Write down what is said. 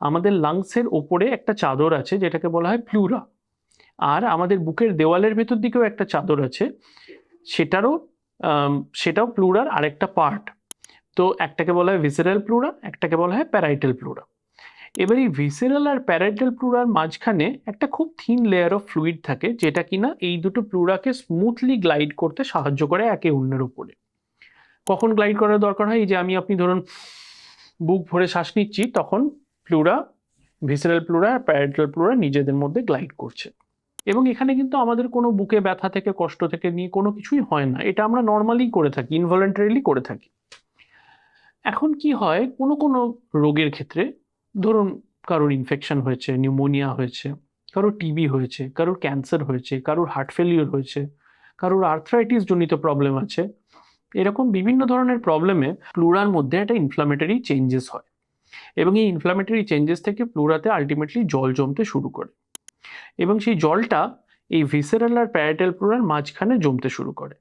আমাদের লাংসের ওপরে একটা চাদর আছে যেটাকে বলা হয় প্লুরা, আর আমাদের বুকের দেওয়ালের ভেতর দিকেও একটা চাদর আছে, সেটাও প্লুরার আরেকটা পার্ট। তো একটাকে বলা হয় ভিসেরাল প্লুরা, একটাকে বলা হয় প্যারাইটাল প্লুরা। এবার এই ভিসেরাল আর প্যারাইটাল প্লুরার মাঝখানে একটা খুব থিন লেয়ার অফ ফ্লুইড থাকে, যেটা কিনা এই দুটো প্লুরাকে স্মুথলি গ্লাইড করতে সাহায্য করে একে অন্যের উপরে। কখন গ্লাইড করার দরকার হয়? এই যে আপনি ধরুন বুক ভরে শ্বাস নিচ্ছি, তখন প্লুরা, ভিসেরাল প্লুরা আর প্যারাইটাল প্লুরা নিজেদের মধ্যে গ্লাইড করছে। এবং এখানে কিন্তু আমাদের কোনো বুকে ব্যথা থেকে, কষ্ট থেকে নিয়ে কোনো কিছুই হয় না, এটা আমরা নর্মালি করে থাকি, ইনভলেন্টারিলি করে থাকি। এখন কি হয়, কোনো কোনো রোগের ক্ষেত্রে, ধরুন কারোর ইনফেকশন হয়েছে, নিউমোনিয়া হয়েছে, কারোর টিবি হয়েছে, কারোর ক্যান্সার হয়েছে, কারোর হার্ট ফেলিওর হয়েছে, কারোর আর্থ্রাইটিস জনিত প্রবলেম আছে, এরকম বিভিন্ন ধরনের প্রবলেমে প্লুরার মধ্যে একটা ইনফ্লামেটরি চেঞ্জেস হয়, এবং এই ইনফ্লামেটরি চেঞ্জেস থেকে প্লুরাতে আলটিমেটলি জল জমতে শুরু করে, এবং সেই জলটা এই ভিসেরাল আর প্যারাইটাল প্লুরার মাঝখানে জমতে শুরু করে।